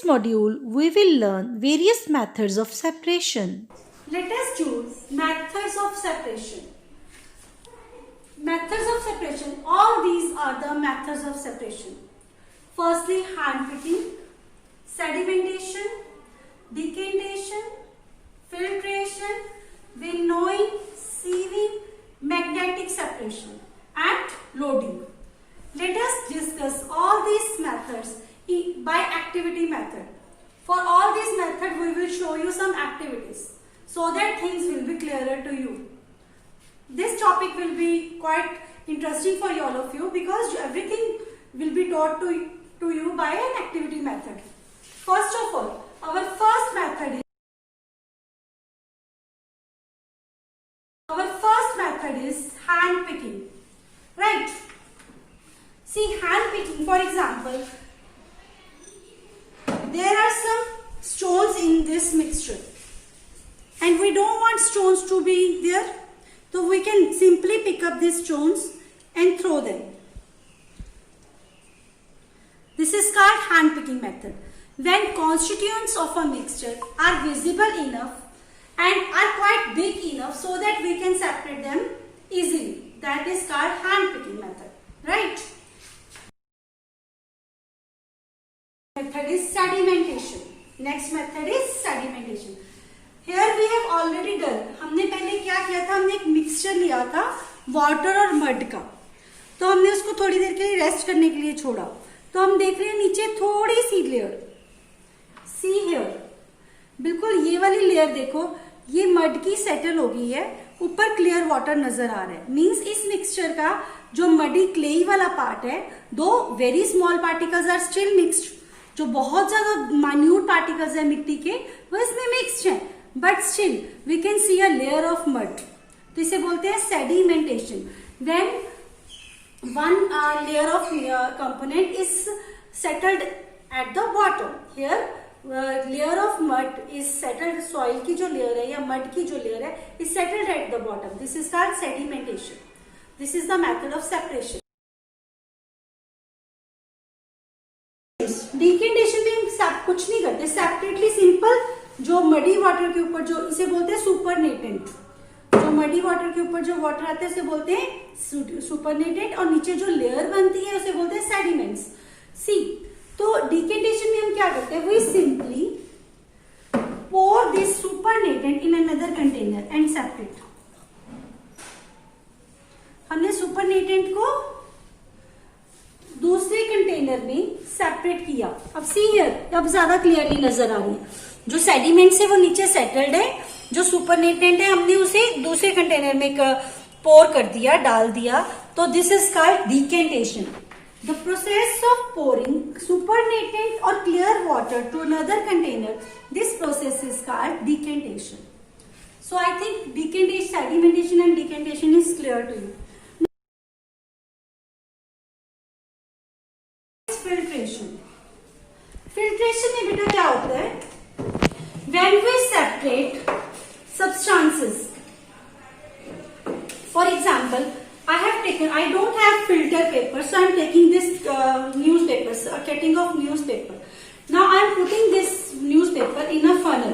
module, we will learn various methods of separation. Let us choose methods of separation. Methods of separation. All these are the methods of separation. Firstly, hand picking, sedimentation, decantation, filtration, winnowing, sieving, magnetic separation, and loading. Let us discuss all these methods by activity method. For all these methods, we will show you some activities so that things will be clearer to you. This topic will be quite interesting for all of you because everything will be taught to you by an activity method. First of all, our first method is hand picking. Right? See, hand picking, for example, there are some stones in this mixture and we don't want stones to be there. So we can simply pick up these stones and throw them. This is called hand picking method. When constituents of a mixture are visible enough and are quite big enough so that we can separate them easily. That is called hand picking method. Right? Method is sedimentation. Next method is sedimentation. Here we have already done. हमने पहले क्या किया था? हमने एक mixture लिया था water और मड का. तो हमने उसको थोड़ी देर के लिए रेस्ट करने के लिए छोड़ा. तो हम देख रहे हैं नीचे थोड़ी सी लेयर. See here. बिल्कुल ये वाली लेयर देखो. ये मड की सेटल हो गई है. ऊपर क्लियर वाटर नजर आ रहा है. मीन्स इस मिक्सचर का जो मडी क्लेई वाला पार्ट है, though very small particles are still mixed. जो बहुत ज्यादा माइन्यूट पार्टिकल्स है मिट्टी के, वो इसमें मिक्स्ड है. But still we can see a layer of mud. तो इसे बोलते हैं sedimentation. When one layer of component is settled at the bottom. Here layer of mud is settled. Soil की जो लेयर है या मड की जो लेयर है is settled at the bottom. This is called sedimentation. This is the method of separation. Decantation में हम कुछ नहीं करते. सेपरेटली सिंपल जो मडी वाटर के ऊपर जो इसे बोलते हैं सुपरनेटेंट. जो मडी वाटर के ऊपर जो वाटर आता है उसे बोलते हैं सुपरनेटेंट और नीचे जो लेयर बनती है उसे बोलते हैं सेडिमेंट्स. सी, तो डिकेंटेशन में हम क्या करते हैं? We simply pour this supernatant in another container and separate. हमने सुपरनेटेंट को दूसरे कंटेनर में सेपरेट किया. अब सी हियर, अब ज्यादा क्लियरली नजर आ रही है. जो सेडिमेंट्स है वो नीचे सेटल्ड है. जो सुपरनेटेंट है हमने उसे दूसरे कंटेनर में पोर कर दिया, डाल दिया. तो this is called decantation. The process of pouring supernatant or clear water to another container, this process is called decantation. So I think decantation, sedimentation and decantation is clear to you. Filtration. Filtration में बेटा क्या होता है? When we separate substances, for example, I don't have filter paper, so I'm taking this newspaper, a cutting of newspaper. Now I'm putting this newspaper in a funnel.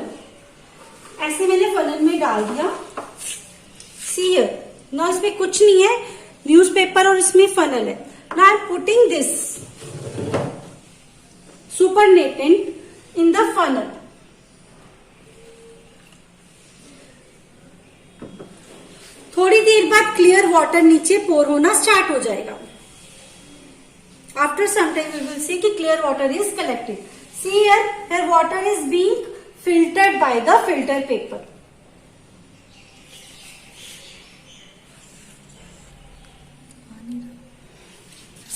ऐसे मैंने funnel में डाल दिया. See here. Now इसमें कुछ नहीं है, newspaper और इसमें funnel है. Now I'm putting this supernatant in the funnel. थोड़ी देर बाद क्लियर वाटर नीचे पोर होना स्टार्ट हो जाएगा. After some time we will see कि clear water is collected. See here water is being filtered by the filter paper.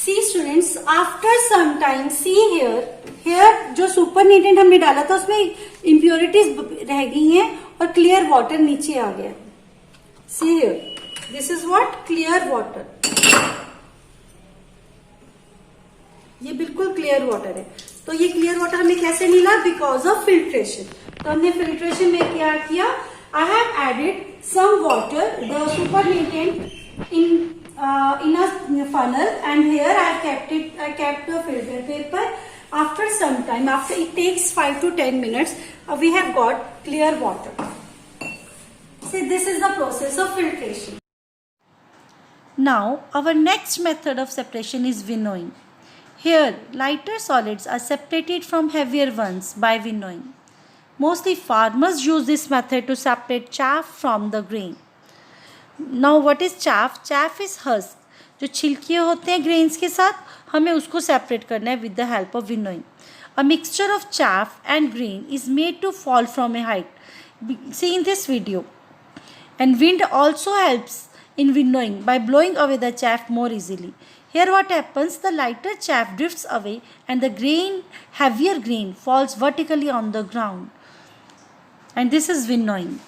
See students, after some time see here जो supernatant हमने डाला था उसमें इम्प्योरिटीज रह गई हैं और क्लियर वाटर नीचे आ गया. See here, this is what? Clear water. ये बिल्कुल क्लियर वाटर है. तो ये क्लियर वाटर हमें कैसे मिला? Because of filtration. तो हमने फिल्ट्रेशन में क्या किया? I have added some water, the supernatant in a funnel, and here I kept the filter paper. After some time, after it takes 5 to 10 minutes, we have got clear water. See, this is the process of filtration. Now, our next method of separation is winnowing. Here, lighter solids are separated from heavier ones by winnowing. Mostly farmers use this method to separate chaff from the grain. Now, what is chaff? Chaff is husk. जो छिलके होते हैं grains के साथ, हमें उसको separate करना है with the help of winnowing. A mixture of chaff and grain is made to fall from a height. See in this video. And wind also helps in winnowing by blowing away the chaff more easily. Here what happens, the lighter chaff drifts away and the heavier grain falls vertically on the ground. And this is winnowing.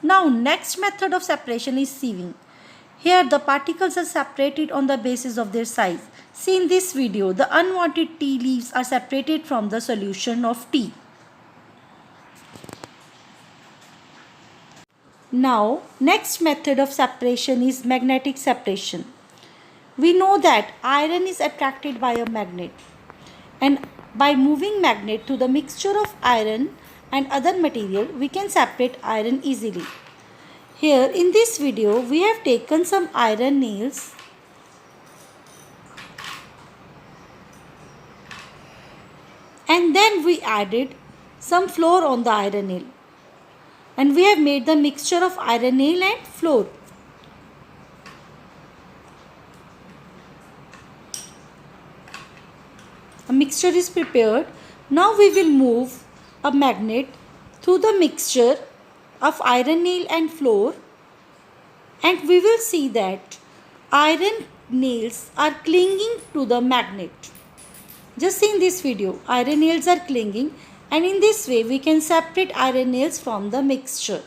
Now next method of separation is sieving. Here the particles are separated on the basis of their size. See in this video, the unwanted tea leaves are separated from the solution of tea. Now, next method of separation is magnetic separation. We know that iron is attracted by a magnet, and by moving magnet to the mixture of iron and other material, we can separate iron easily. Here in this video, we have taken some iron nails and then we added some flour on the iron nail. And we have made the mixture of iron nail and flour. A mixture is prepared. Now we will move a magnet through the mixture of iron nail and flour, and we will see that iron nails are clinging to the magnet. Just see in this video, iron nails are clinging, and in this way we can separate iron nails from the mixture.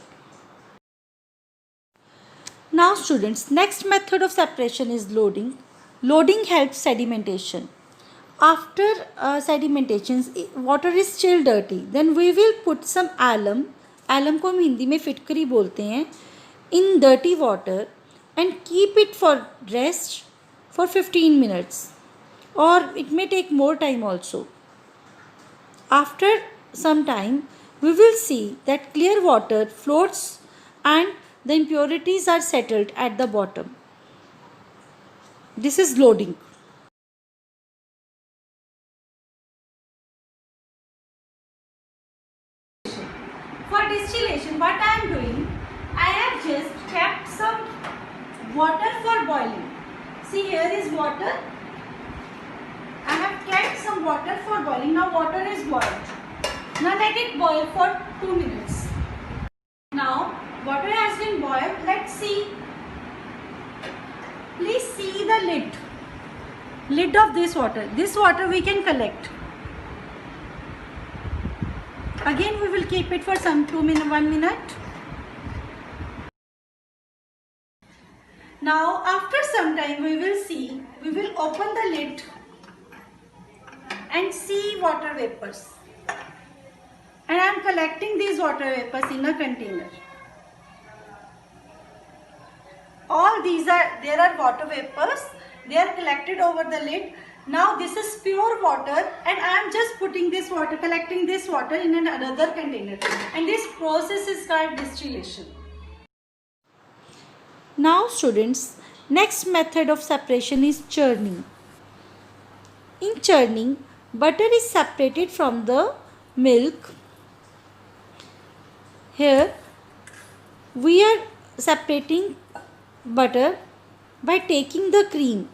Now students, next method of separation is loading. Loading helps sedimentation. After sedimentation, water is still dirty. Then we will put some alum. Alum को हम हिंदी में फिटकरी बोलते हैं. In dirty water and keep it for rest for 15 minutes. Or it may take more time also. After some time, we will see that clear water floats and the impurities are settled at the bottom. This is loading. For distillation, what I am doing, I have just kept some water for boiling. See, here is water. I have kept some water for boiling. Now water is boiled. Now let it boil for 2 minutes. Now water has been boiled. Let's see. Please see the lid of this water. This water we can collect. Again we will keep it for some 1 minute. Now after some time we will open the lid and see water vapors. And I am collecting these water vapors in a container. There are water vapors. They are collected over the lid. Now this is pure water, and I am just putting this water, collecting this water in another container. And this process is called distillation. Now students, next method of separation is churning. In churning, butter is separated from the milk. Here we are separating butter by taking the cream.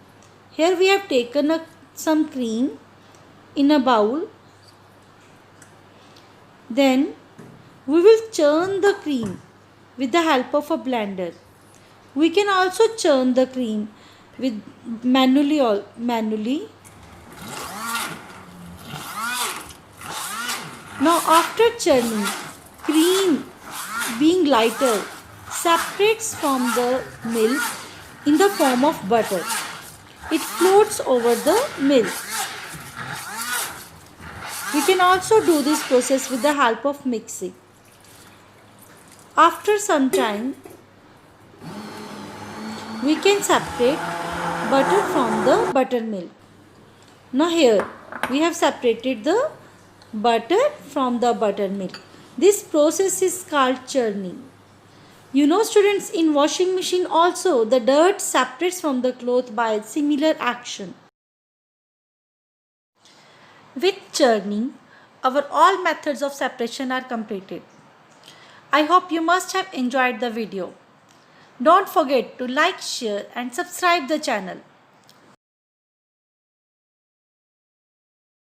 Here we have taken some cream in a bowl. Then we will churn the cream with the help of a blender. We can also churn the cream with manually. Now after churning, cream being lighter separates from the milk in the form of butter. It floats over the milk. We can also do this process with the help of mixing. After some time, we can separate butter from the buttermilk. Now here we have separated the butter from the buttermilk. This process is called churning. You know students, in washing machine also the dirt separates from the cloth by a similar action. With churning, our all methods of separation are completed. I hope you must have enjoyed the video. Don't forget to like, share and subscribe the channel.